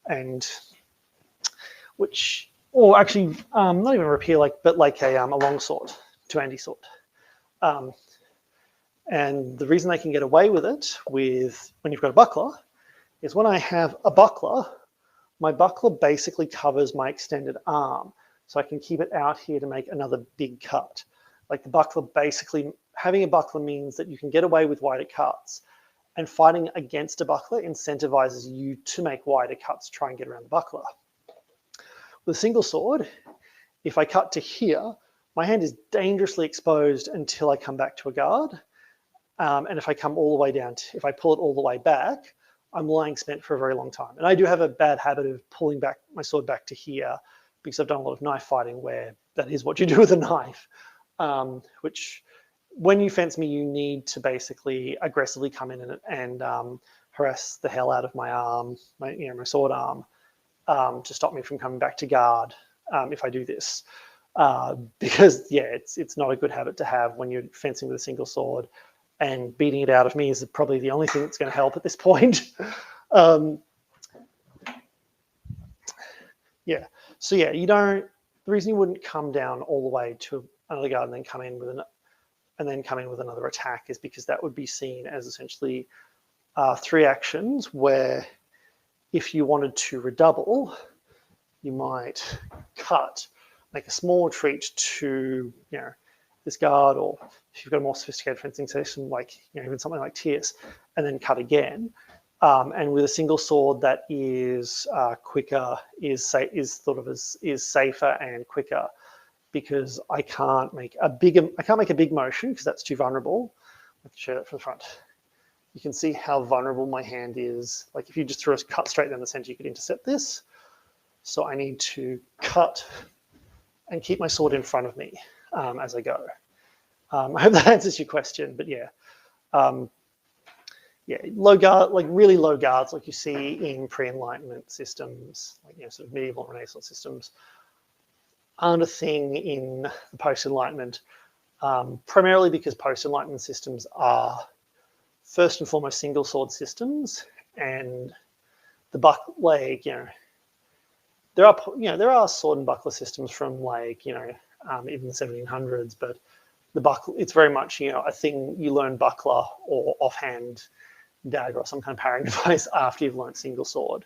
and which, or actually not even a rapier, but like a long sword, two-handed sword. And the reason they can get away with it when you've got a buckler is when I have a buckler, my buckler basically covers my extended arm. So I can keep it out here to make another big cut. Like the buckler basically, having a buckler means that you can get away with wider cuts, and fighting against a buckler incentivizes you to make wider cuts to try and get around the buckler. With a single sword, if I cut to here, my hand is dangerously exposed until I come back to a guard. And if I come all the way down, if I pull it all the way back, I'm lying spent for a very long time. And I do have a bad habit of pulling back my sword back to here because I've done a lot of knife fighting where that is what you do with a knife, which when you fence me, you need to basically aggressively come in and harass the hell out of my arm, my sword arm, to stop me from coming back to guard if I do this. Because, yeah, it's not a good habit to have when you're fencing with a single sword. And beating it out of me is probably the only thing that's going to help at this point. Yeah. So yeah, the reason you wouldn't come down all the way to another guard and then come in with another attack is because that would be seen as essentially 3 actions where if you wanted to redouble, you might cut, make a small retreat to, this guard, or if you've got a more sophisticated fencing system, like even something like TOSC, and then cut again. And with a single sword that is quicker, is safer and quicker, because I can't make a big motion because that's too vulnerable. I can show that from the front. You can see how vulnerable my hand is. Like if you just threw a cut straight down the center, you could intercept this. So I need to cut and keep my sword in front of me as I go. I hope that answers your question, but yeah. Low guard, like really low guards, like you see in pre-Enlightenment systems, like sort of medieval Renaissance systems, aren't a thing in the post-Enlightenment, primarily because post-Enlightenment systems are first and foremost single sword systems, and the there are sword and buckler systems from even the 1700s, but the buckler, it's very much a thing you learn buckler or offhand dagger or some kind of parrying device after you've learned single sword.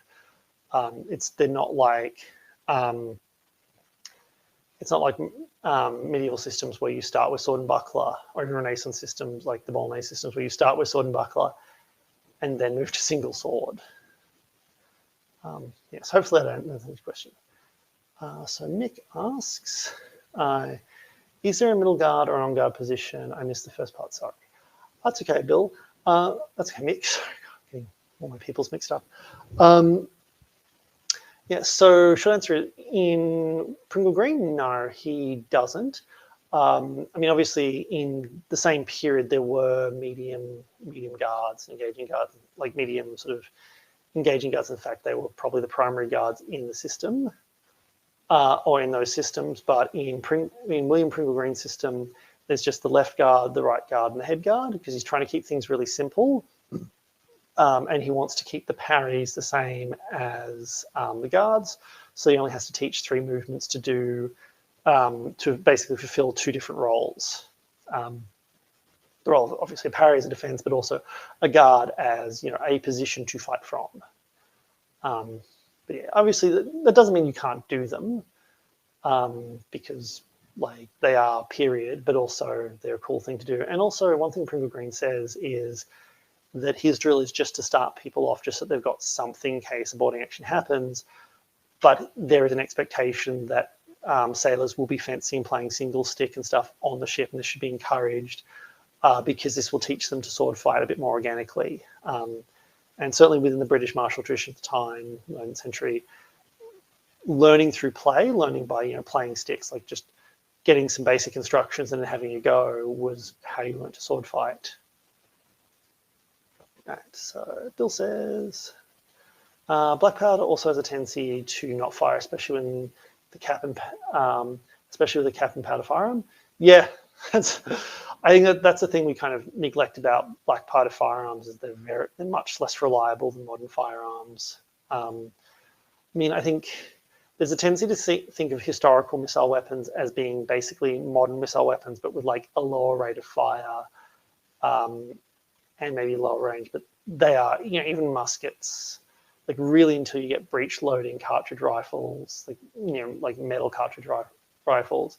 They're not like it's not like medieval systems where you start with sword and buckler, or even Renaissance systems like the Bolognese systems where you start with sword and buckler and then move to single sword. Yes, hopefully that answers the question. So Mick asks, is there a middle guard or an on guard position? I missed the first part, sorry. That's okay, Bill. That's okay, Mick. Sorry, I'm getting all my peoples mixed up. Yeah, so short answer, in Pringle Green, no, he doesn't. I mean, obviously, in the same period, there were medium guards, engaging guards, like medium sort of engaging guards. In fact, they were probably the primary guards in the system, or in those systems. But in William Pringle Green's system, there's just the left guard, the right guard, and the head guard, because he's trying to keep things really simple. And he wants to keep the parries the same as the guards. So he only has to teach 3 movements to do, to basically fulfill 2 different roles. The role of obviously a parry as a defense, but also a guard as a position to fight from. But yeah, obviously that doesn't mean you can't do them, because like they are period, but also they're a cool thing to do. And also one thing Pringle Green says is that his drill is just to start people off, just so they've got something in case a boarding action happens. But there is an expectation that sailors will be fencing, playing single stick and stuff on the ship, and this should be encouraged because this will teach them to sword fight a bit more organically. And certainly within the British martial tradition at the time, 19th century, learning through play, learning by playing sticks, like just getting some basic instructions and then having a go was how you learned to sword fight. Right, so Bill says black powder also has a tendency to not fire, especially when the cap and especially with the cap and powder firearm. Yeah, I think that's the thing we kind of neglect about black powder firearms is they're much less reliable than modern firearms. I mean, I think there's a tendency to think of historical missile weapons as being basically modern missile weapons, but with like a lower rate of fire and maybe lower range. But they are, even muskets, like really until you get breech loading cartridge rifles, like like metal cartridge rifles,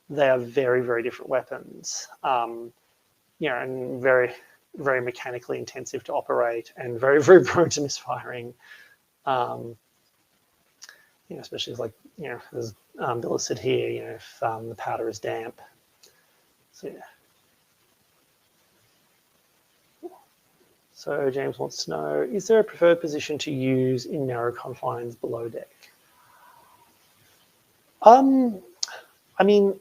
they are very, very different weapons. And very, very mechanically intensive to operate and very, very prone to misfiring. Especially like, as Bill has said here, if the powder is damp. So, yeah. So James wants to know, is there a preferred position to use in narrow confines below deck? I mean,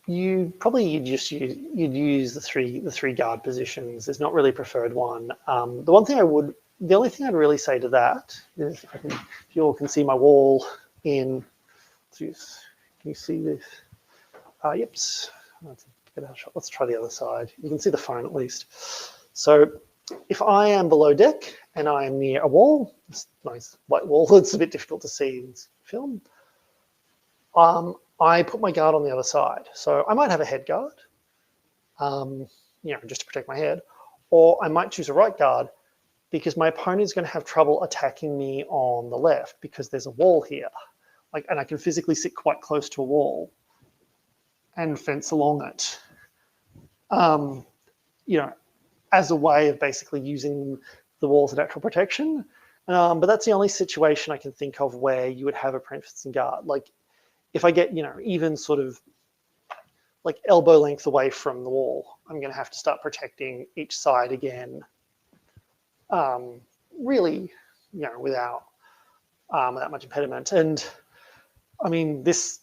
you'd use the three guard positions. There's not really a preferred one. The only thing I'd really say to that is, if you all can see my wall can you see this? Yep. Let's try the other side. You can see the phone at least. So if I am below deck and I am near a wall, this nice white wall, it's a bit difficult to see in this film. I put my guard on the other side. So I might have a head guard, just to protect my head, or I might choose a right guard because my opponent is going to have trouble attacking me on the left because there's a wall here, and I can physically sit quite close to a wall and fence along it, as a way of basically using the wall as a natural protection. But that's the only situation I can think of where you would have a fencing guard. Like if I get, even sort of like elbow length away from the wall, I'm going to have to start protecting each side again. Really, without much impediment. And I mean, this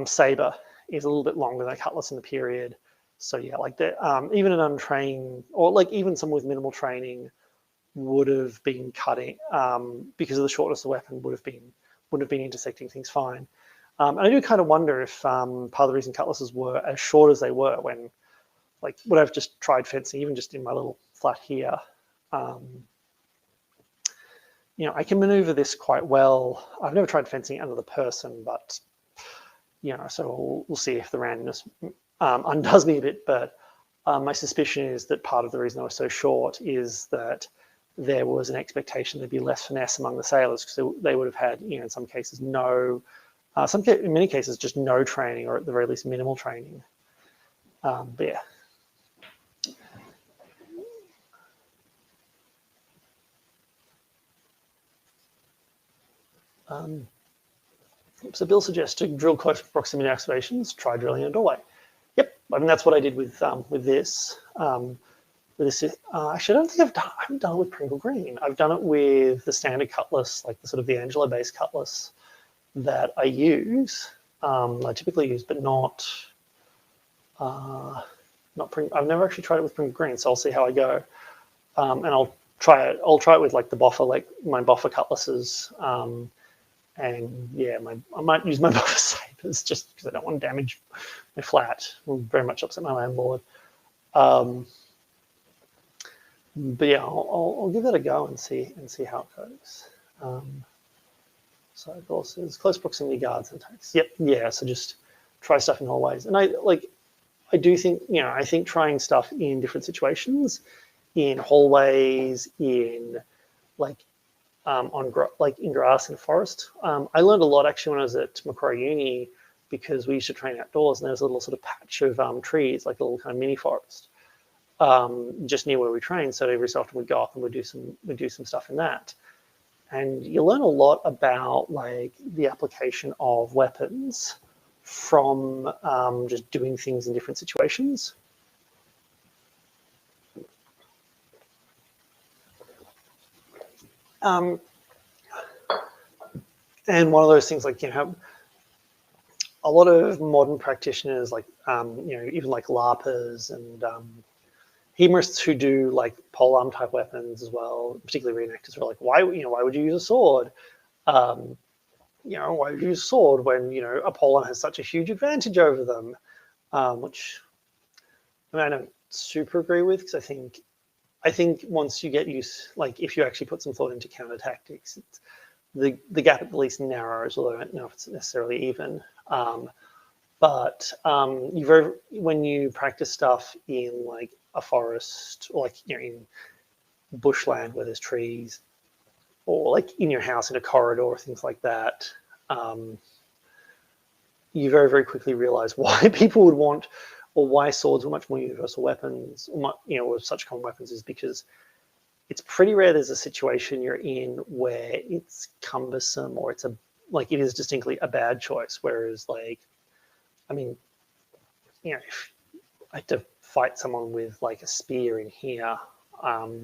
saber is a little bit longer than a cutlass in the period. So yeah, like that, even an untrained or like even someone with minimal training would have been cutting because of the shortness of the weapon would have been intersecting things fine. And I do kind of wonder if part of the reason cutlasses were as short as they were when I've just tried fencing, even just in my little flat here. I can maneuver this quite well. I've never tried fencing under the person, but so we'll see if the randomness undoes me a bit. But my suspicion is that part of the reason I was so short is that there was an expectation there'd be less finesse among the sailors because they would have had, in some cases, in many cases, just no training, or at the very least, minimal training. But yeah. So Bill suggests to drill close proximity activations, try drilling in a doorway. Yep, I mean that's what I did with this. Actually, I haven't done it with Pringle Green. I've done it with the standard cutlass, like the sort of the Angelo-based cutlass that I use. I typically use, but not Pringle. I've never actually tried it with Pringle Green, so I'll see how I go. And I'll try it. I'll try it with like the Boffer, like my Boffer cutlasses. And yeah, I might use my Boffer sabers just because I don't want to damage my flat. It will very much upset my landlord. But yeah, I'll give that a go and see how it goes. So Bill says close proximity guards and attacks. Yep, yeah. So just try stuff in hallways, and I do think I think trying stuff in different situations, in hallways, in in grass in forest. I learned a lot actually when I was at Macquarie Uni because we used to train outdoors, and there was a little sort of patch of trees, like a little kind of mini forest, just near where we trained. So every so often we'd go up and we'd do some stuff in that, and you learn a lot about like the application of weapons from just doing things in different situations. And one of those things, like, a lot of modern practitioners, like, even like LARPers and humorists who do like polearm type weapons as well, particularly reenactors, are like, why would you use a sword? Why would you use a sword when, a polearm has such a huge advantage over them? Which, I don't super agree with, because I think once you get used, like, if you actually put some thought into counter tactics, the gap at least narrows, although I don't know if it's necessarily even. But when you practice stuff in like a forest, or like, in bushland where there's trees, or like in your house in a corridor, things like that, you very, very quickly realize why people would want, or why swords were much more universal weapons, or were such common weapons, is because it's pretty rare there's a situation you're in where it's cumbersome, or it is distinctly a bad choice. Whereas, like, if I had to fight someone with like a spear in here,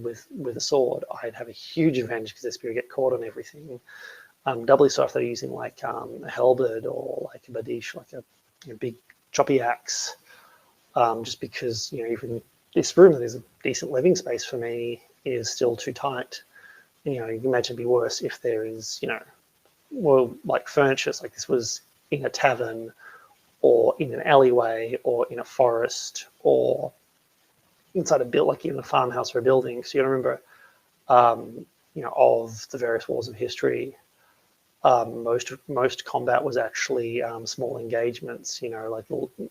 with a sword, I'd have a huge advantage because their spear would get caught on everything. Doubly so if they're using like a halberd or like a badish, like a big choppy axe. Just because, even this room that is a decent living space for me is still too tight. You can imagine it'd be worse if there is, like furniture, like this was in a tavern, or in an alleyway, or in a forest, or inside a like in a farmhouse or a building. So you got to remember, of the various wars of history, most combat was actually small engagements, like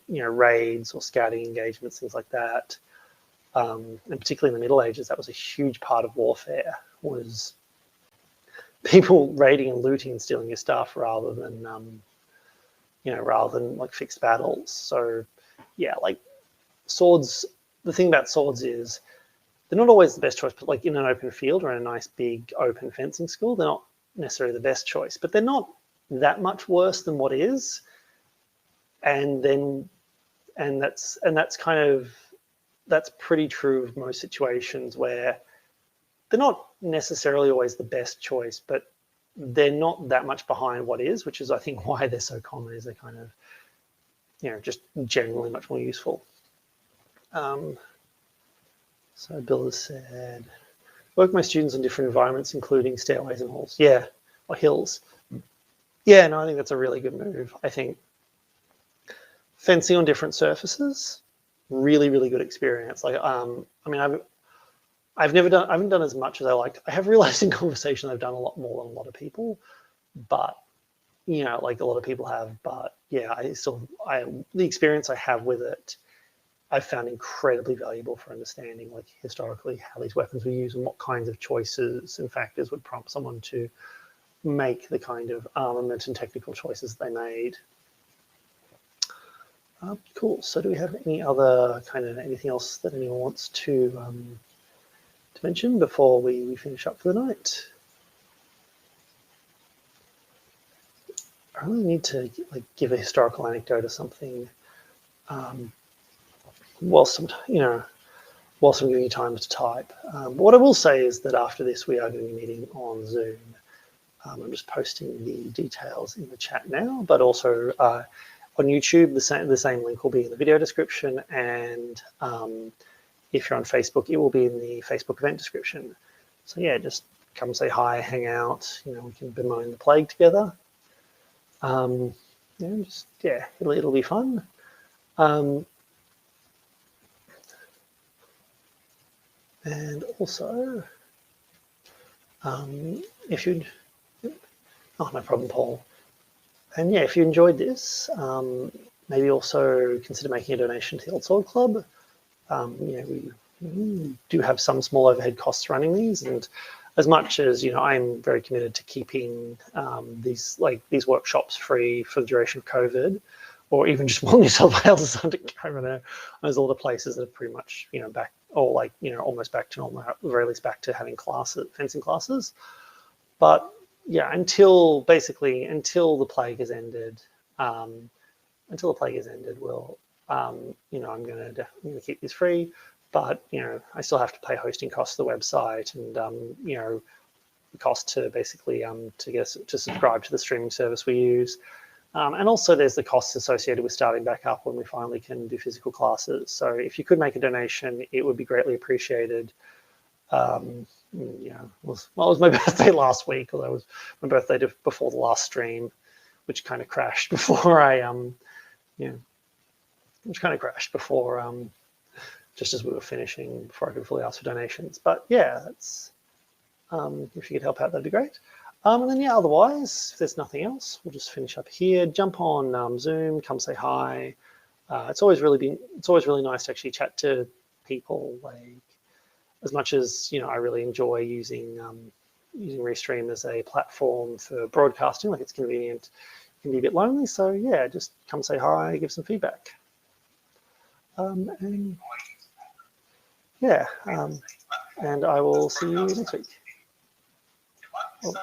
raids or scouting engagements, things like that. And particularly in the Middle Ages, that was a huge part of warfare, was people raiding and looting and stealing your stuff rather than like fixed battles. So yeah, like swords. The thing about swords is they're not always the best choice, but like in an open field or in a nice big open fencing school, they're not necessarily the best choice, but they're not that much worse than what is. And that's pretty true of most situations, where they're not necessarily always the best choice, but they're not that much behind what is, which is, I think, why they're so common, is they're kind of, just generally much more useful. So Bill has said, work my students in different environments, including stairways and halls. Yeah, or hills. Yeah, no, I think that's a really good move. I think fencing on different surfaces, really, really good experience. Like, I haven't done as much as I liked. I have realized in conversation I've done a lot more than a lot of people, but like a lot of people have. But yeah, the experience I have with it, I've found incredibly valuable for understanding, like, historically how these weapons were used and what kinds of choices and factors would prompt someone to make the kind of armament and technical choices they made. Cool. So do we have any other anything else that anyone wants to mention before we finish up for the night? I really need to give a historical anecdote or something whilst I'm giving you time to type. What I will say is that after this, we are going to be meeting on Zoom. I'm just posting the details in the chat now, but also on YouTube, the same link will be in the video description, and if you're on Facebook, it will be in the Facebook event description. So yeah, just come say hi, hang out. We can bemoan the plague together. It'll be fun. And also, if you'd, oh, no problem, Paul. And yeah, if you enjoyed this, maybe also consider making a donation to the Old Sword Club. We do have some small overhead costs running these, and as much as I'm very committed to keeping these workshops free for the duration of COVID, or even just while New South Wales is under COVID. There's all the places that are pretty much back, or almost back to normal, at the very least back to having fencing classes. But yeah, until the plague has ended, we'll I'm going to keep this free. But I still have to pay hosting costs to the website, and cost to basically to subscribe to the streaming service we use. And also there's the costs associated with starting back up when we finally can do physical classes. So if you could make a donation, it would be greatly appreciated. Yeah, it was my birthday last week, although it was my birthday before the last stream, which kind of crashed before just as we were finishing, before I could fully ask for donations. But yeah, that's if you could help out, that'd be great. And then yeah, otherwise, if there's nothing else, we'll just finish up here. Jump on Zoom, come say hi. It's always really nice to actually chat to people. Like, as much as I really enjoy using Restream as a platform for broadcasting. Like, it's convenient, it can be a bit lonely. So yeah, just come say hi, give some feedback. And yeah, and I will see you next week. Oh.